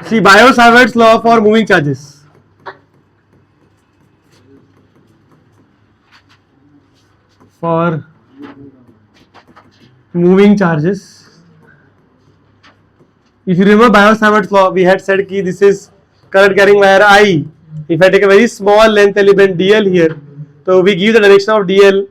See Biot-Savart's law for moving charges. For moving charges, if you remember Biot-Savart's law, we had said कि this is current carrying wire I. If I take a very small length element dl here, so we give the direction of dl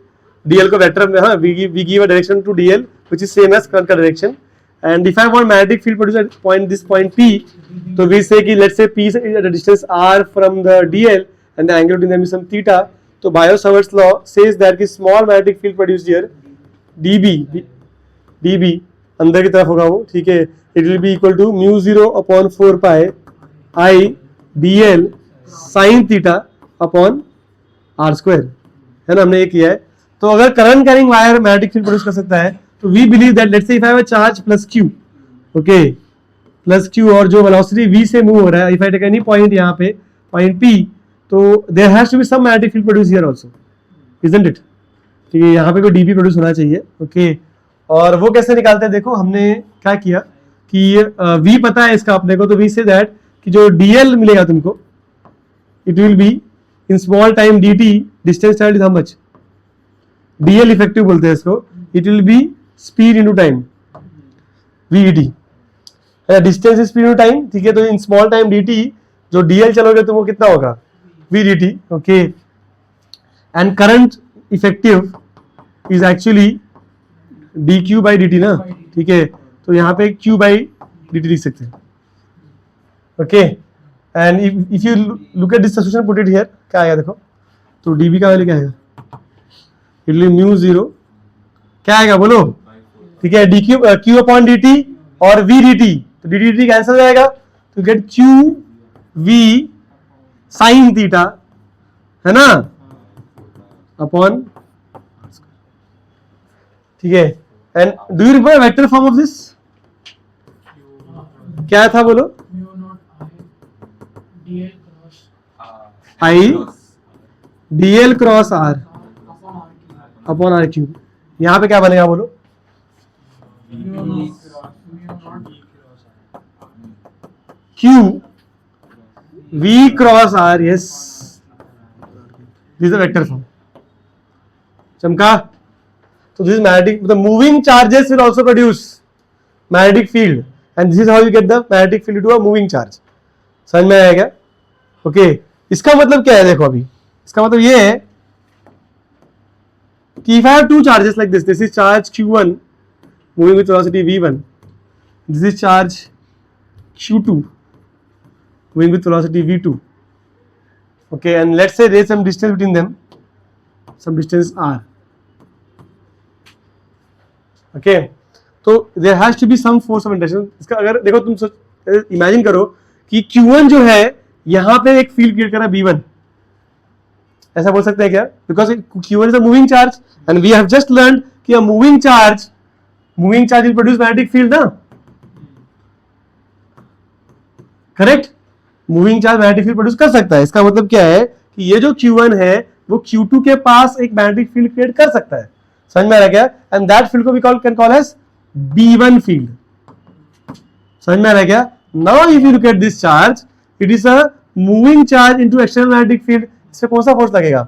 को vector में, we give a direction to dl which is same as current direction. And if I want magnetic field produced at this point P, so we say कि let's say P is at a distance r from the dl and the angle between them is some theta. So Biot-Savart's law says that कि small magnetic field produced here dB अंदर की तरफ होगा वो, ठीक है, it will be equal to mu 0 upon 4 pi I dl sin theta upon r square, है ना, हमने ये किया है. तो अगर current carrying wire magnetic field produce कर सकता है तो we believe that let's say if I have a charge plus q, okay, plus q, और जो वेलोसिटी v से मूव हो रहा है, if I take any point यहाँ पे पॉइंट p, तो there has to be some magnetic field produce here also, isn't it, ठीक है, यहाँ पे कोई dB प्रोड्यूस होना चाहिए, ओके. और वो कैसे निकालते हैं, देखो हमने क्या किया कि v पता है इसका अपने को, तो वी से दैट कि जो dl मिलेगा तुमको, it will be in small time dt, distance travelled is how much, dl effective बोलते हैं इसको, it will be speed into time vdt, distance is speed into time, ठीक है. तो इन स्मॉल टाइम dt जो dl चलोगे तो वो कितना होगा vdt, okay. And current effective is actually dq by dt ना, ठीक है, तो यहाँ पे q by dt लिख सकते हैं, okay. And if you look at this substitution, put it here, क्या आएगा देखो, तो dB का वैल्यू क्या आएगा, इट विल म्यू 0, क्या आएगा बोलो, ठीक है, dq q अपॉन dt और v dt, तो dt dt कैंसिल हो जाएगा, तो get q v sin theta, है ना, अपॉन, ठीक है. And do you remember vector form of this, क्या था बोलो, I dl cross r upon r cube. यहाँ पे क्या बनेगा बोलो, q v cross r, yes, this is vector form. चमका. So this is magnetic, the moving charges will also produce magnetic field, and this is how you get the magnetic field to a moving charge. समझ में आया क्या, okay. इसका मतलब क्या है, देखो अभी इसका मतलब ये है कि if I have two charges like this is charge q1 moving with velocity v1, this is charge q2 moving with velocity v2, okay, and let's say there is some distance between them, some distance r, okay. तो there has to be some force of interaction. इसका अगर देखो तुम imagine करो कि q1 जो है यहाँ पे एक फील्ड क्रिएट कर रहा है b1, ऐसा बोल सकते हैं क्या, because q1 is a moving charge and we have just learned कि a moving charge will produce magnetic field ना, correct. Moving charge magnetic field produce कर सकता है. इसका मतलब क्या है कि ये जो q1 है वो q2 के पास एक मैग्नेटिक फील्ड क्रिएट कर सकता है. समझ में आ रहा क्या, एंड दैट फील्ड को we can call as b1 field. समझ में आ रहा क्या. Now if you look at this charge, it is a moving charge into external magnetic field. इससे कौन सा फोर्स लगेगा,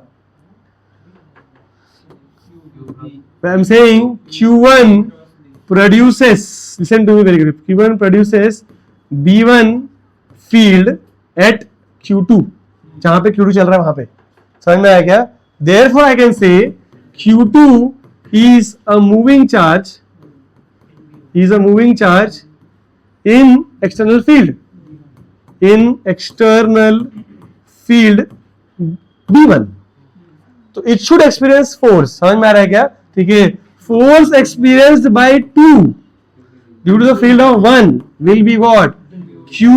I am saying q1 produces, listen to me very good, q1 produces b1 field at q2, जहां पे q2 चल रहा है वहां पे. समझ में आया क्या. therefore I can say q2 is a moving charge, in external field, b1. तो it should experience force. समझ में आ रहा है क्या, ठीक है. force experienced by 2 due to the field of 1 will be what, q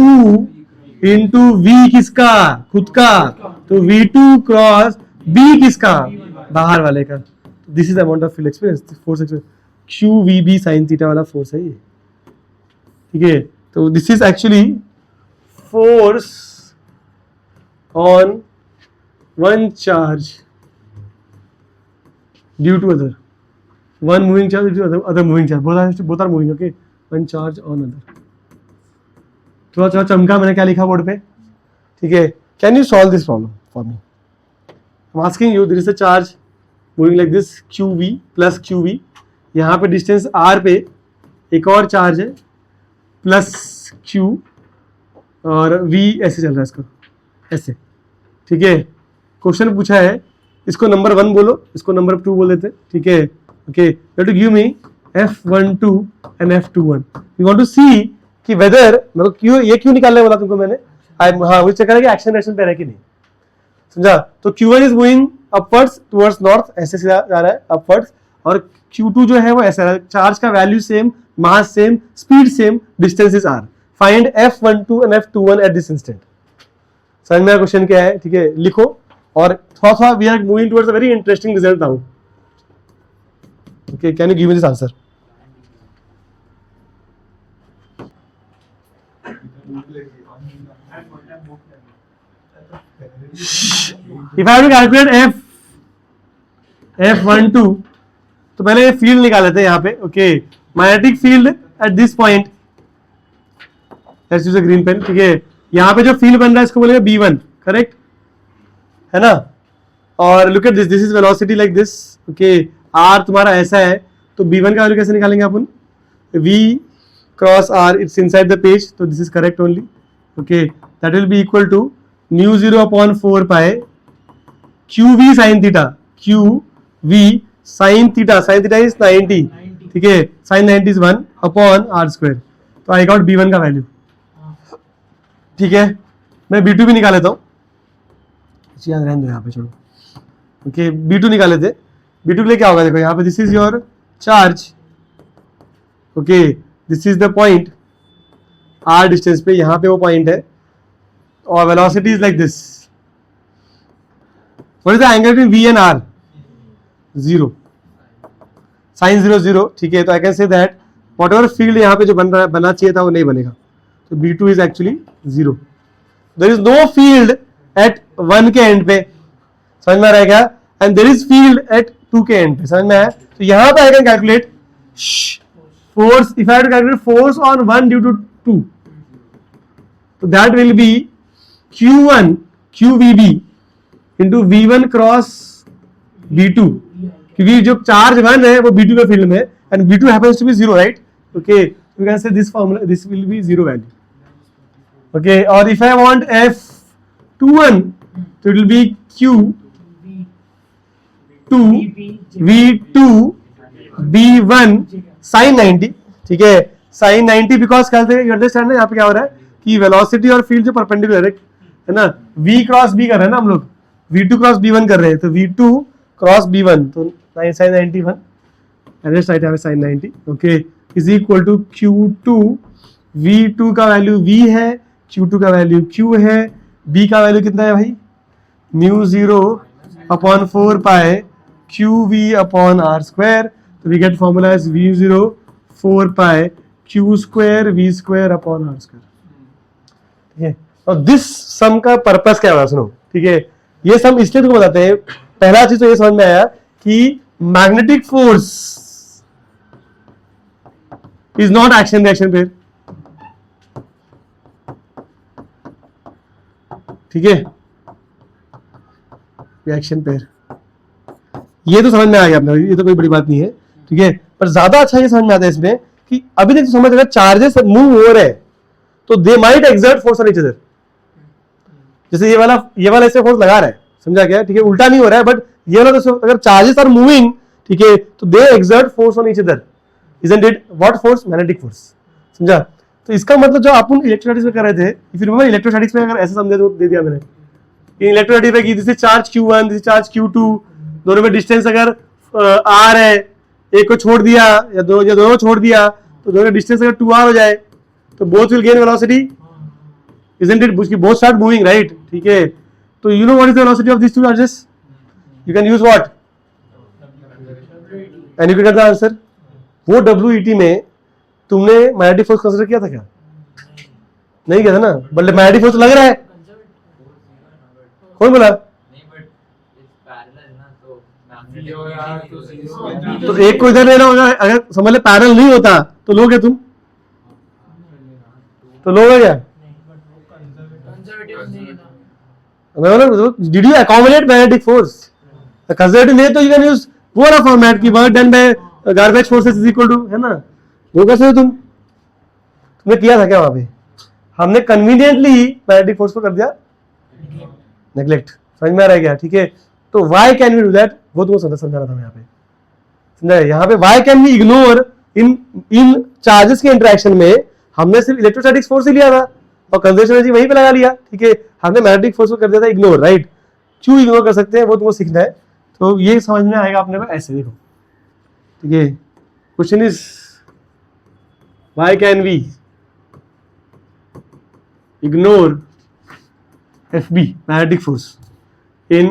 into v किसका, खुद का, तो v2 क्रॉस b किसका, बाहर वाले का. This is amount of field experience, force experience, Q V B sine theta वाला फोर्स है ये, ठीक है. तो this is actually force on one charge due to other, one moving charge due to other moving charge, both are moving, okay, one charge on other. थोड़ा थोड़ा चमका मैंने क्या लिखा बोर्ड पे, ठीक है। Can you solve this problem for me? I am asking you, there is a charge moving like this QV plus QV, यहाँ पे डिस्टेंस R पे एक और चार्ज है प्लस Q और V ऐसे चल रहा है इसको ऐसे, ठीक है। क्वेश्चन पूछा है, इसको नंबर 1 बोलो, इसको नंबर 2 बोल देते, ठीक है। Okay, you have to give me F12 and F21। You want to see कि वेदर, मेरे को क्यों ये क्यों निकालने बोला तुमको मैंने, हाँ वो चेक करें कि एक्शन रिएक्शन पे है कि नहीं, समझा। तो Q1 is moving upwards towards north, ऐसे जा रहा है अपवर्ड्स, और Q2 जो है वो ऐसा है, चार्ज का value same, mass same, speed same, distance is R। Find F12 and F21 at this instant. समझ में क्वेश्चन क्या है, ठीक है, लिखो। और थोड़ा थोड़ा we are moving towards a very interesting result now. Okay, can you give me this answer? If I have to calculate F12, तो पहले ये फील्ड निकाल लेते हैं यहाँ पे। Okay, magnetic field at this point, let's use a green pen, ठीक है। यहाँ पे जो फील्ड बन रहा है इसको बोलेंगे B1, करेक्ट है ना। और look at this, this is velocity like this, okay. R तुम्हारा ऐसा है, तो B1 का वैल्यू कैसे निकालेंगे अपन? V cross R, it's inside the page, तो this is correct only. Okay, that will be equal to μ0/4 pi QV sin theta, QV sin theta is 90, ठीक है। sin 90 is 1/r²। तो आई गॉट B1 का value, ठीक है। मैं B2 भी निकाल लेता हूँ, याद रहने दो यहाँ पे, छोड़ो। ओके, B2 निकाल लेते। B2 के लिए क्या होगा, देखो यहाँ पे this is your charge, okay, this is the point R distance पे, यहाँ पे वो पॉइंट है, और velocity is like this. What is the angle between V and R? 0, sin 0 0, ठीक है। तो I can say that whatever field यहाँ पे जो बना चाहिए था वो नहीं बनेगा, तो B2 is actually 0। There is no field at 1 के एंड पे, समझ में आ रहा है क्या? And there is field at 2 के एंड पे, समझ में आया? तो यहाँ पे I can calculate force, if I have to calculate force on 1 due to 2, तो that will be Q1 QVB into V1 cross B2, क्योंकि जो चार्ज 1 है वो B2 के फील्ड में, and B2 happens to be 0, right? Okay, you can say this formula, this will be 0 value. Okay, और if I want F21, तो it will be Q2 V2 B1 sin 90, ठीक है। sin 90 because कहते हैं, understand है यहाँ पे क्या हो रहा है कि वेलोसिटी और फील्ड जो परपेंडिकुलर है ना, V क्रॉस B कर रहे हैं ना हम लोग, V2 क्रॉस B1 कर रहे हैं, तो V2 क्रॉस B1, तो sin 91, एडजस्ट राइट है sin 90, okay, is equal to Q2 V2 का वैल्यू V है, Q2 का वैल्यू Q है, B का वैल्यू कितना है भाई? μ0/4 पाई QV/R², तो we get formula is μ0/4 pi Q² V²/R², ठीक है। और दिस सम का पर्पस क्या होगा, सुनो, ठीक है। ये सम इसलिए तुमको बताते हैं, पहला चीज तो ये समझ में आया कि magnetic force is not action reaction pair, ठीक है, रिएक्शन पेयर। ये तो समझ में आ गया अपने, ये तो कोई बड़ी बात नहीं है, ठीक है। पर ज्यादा अच्छा ये समझ में आता है इसमें कि अभी तक तो समझ, अगर चार्जेस मूव हो रहे हैं तो they might exert force on each other. जैसे ये वाला ऐसे फोर्स लगा रहा है, समझा क्या, ठीक है, उल्टा नहीं हो रहा है, बट ये वाला तो अगर चार्जेस आर मूविंग, ठीक है, तो they exert force on each other, isn't it? What force? Magnetic force, समझा। तो इसका मतलब जो अपन इलेक्ट्रोस्टैटिक्स में कर रहे थे, इफ यू रिमेंबर इलेक्ट्रोस्टैटिक्स में अगर ऐसे समझे तो दे दिया मैंने, इलेक्ट्रोस्टैटिक्स में कि this is charge Q1, this is charge Q2, दोनों में डिस्टेंस अगर R है, एक को छोड़ दिया या दोनों छोड़ दिया, तो दोनों डिस्टेंस अगर 2R हो जाए तो both will gain velocity, isn't it? both start moving, right? ठीक है, तो you know what is the velocity of these two charges? You can use what? And you can get the answer. वो WET में तुमने magnetic force consider किया था क्या? नहीं किया था ना, बट मैग्नेटिक फोर्स लग रहा है, कौन बोला? तो एक को इधर लेना होगा, अगर समझ ले पैरेलल नहीं होता तो लोगे तुम, तो लो हो गया। Did you accommodate magnetic force? Conservative नहीं तो यू कैन यूज वो वाला फॉर्मेट की work done by garbage forces is equal to, है ना, वो कैसे हो तुमने किया था क्या वहां पे? हमने कन्वीनियंटली मैग्नेटिक फोर्स को कर दिया नेग्लेक्ट। समझ में आ रहा है क्या? ठीक है, तो why can we do that, वो तुमको समझा रहा था मैं यहाँ पे। समझा? यहाँ पे why can we ignore in charges के इंटरेक्शन में हमने सिर्फ इलेक्ट्रोस्टैटिक फोर्स ही लिया था और कंजर्वेशन एनर्जी वहीं पे लगा लिया। ठीक है, हमने मैग्नेटिक फोर्स को कर दिया था इग्नोर, राइट? क्यों इग्नोर कर सकते हैं वो तुमको सीखना है, तो ये समझ में आएगा अपने को ऐसे। देखो, ठीक है, question is why can we ignore FB magnetic force in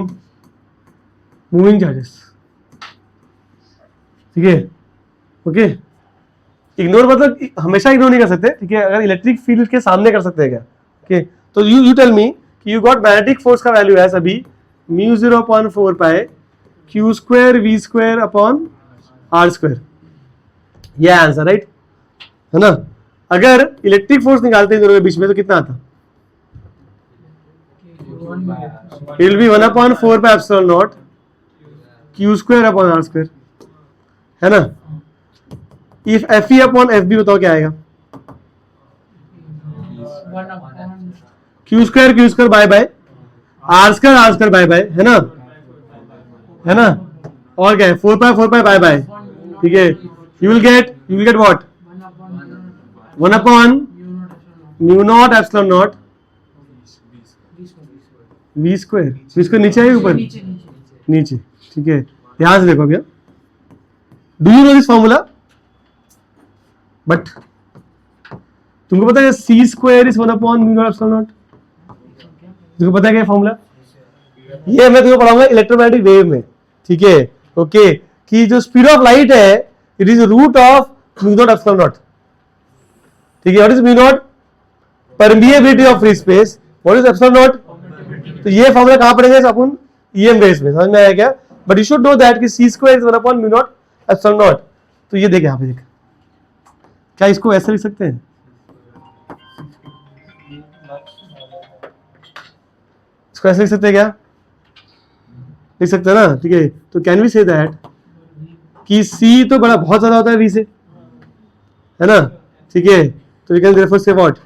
moving charges. ठीक है, ओके, इग्नोर मतलब हमेशा इग्नोर नहीं कर सकते। ठीक है, अगर इलेक्ट्रिक फील्ड के सामने कर सकते हैं क्या? ओके, तो यू टेल मी कि यू गॉट मैग्नेटिक फोर्स का वैल्यू है अभी μ0/4 pi Q² V² upon R²। ये आंसर, राइट, है ना? अगर इलेक्ट्रिक फोर्स निकालते हैं दोनों के बीच में तो कितना आता? It will be 1/4 by epsilon naught Q² upon R², है ना? If FE अपॉन FB बताओ क्या आएगा? Q² bye bye R² bye bye, है ना, है ना? और क्या है? 4 पाई बाय बाय। ठीक है, you will get what? 1/μ0 epsilon naught V² नीचे है ऊपर? नीचे। ठीक है, ध्यान से देखो भैया, do you know this formula? But तुमको पता है C² इज 1/μ0 epsilon naught? तुमको पता है क्या फॉर्मूला? ये मैं तुमको पढ़ाऊंगा इलेक्ट्रोमैग्नेटिक वेव में। ठीक है, ओके, कि जो स्पीड ऑफ लाइट है it is root of μ0 epsilon naught। ठीक है, what is μ0? Permeability of free space. What is epsilon naught? तो ये फॉर्मूला कहां पढ़ेंगे अपन? EM बेस में। समझ में आया क्या? But you should know that कि C² इज 1/μ0 epsilon naught। तो ये देख यहाँ पे, देख, क्या इसको ऐसे लिख सकते हैं? इसको ऐसे लिख सकते हैं क्या? लिख सकते हैं ना? ठीक है, तो कैन वी से दैट कि C तो बड़ा बहुत ज्यादा होता है V से, है ना? ठीक है, तो वी कैन देयरफॉर से व्हाट?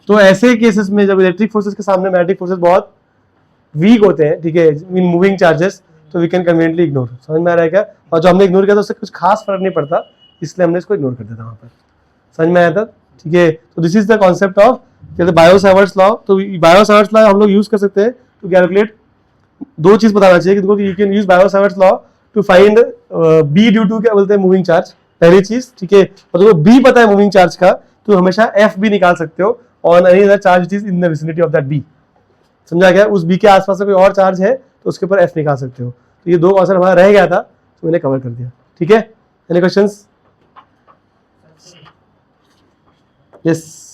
तो ऐसे केसेस में जब इलेक्ट्रिक फोर्सेस के सामने मैग्नेटिक फोर्सेस बहुत वीक होते हैं, ठीक है, इन मूविंग चार्जेस, तो वी कैन कन्वीनियंटली इग्नोर। समझ में आ रहा है क्या? और जो हमने इग्नोर किया था उससे कुछ खास फर्क नहीं पड़ता, इसलिए हमने इसको इग्नोर कर दिया था वहां पर। समझ में आया था? ठीक है, तो this is the concept of bio-Savart's law. तो बायो-सावर्ट्स लॉ हम लोग यूज कर सकते हैं टू कैलकुलेट। दो चीज बताना चाहिए कि तुमको, you can use Biot Savart's law to find B due to क्या बोलते हैं मूविंग चार्ज, पहली चीज। ठीक है, और तुमको B पता है मूविंग चार्ज का, तो हमेशा F भी निकाल सकते हो on any other charge is in the vicinity of that B। समझा गया? उस B के आसपास कोई और चार्ज है तो उसके ऊपर F निकाल सकते हो। तो ये दो क्वेश्चन हमारा रह गया था, तो मैंने कवर कर दिया। ठीक है, एनी क्वेश्चंस? यस।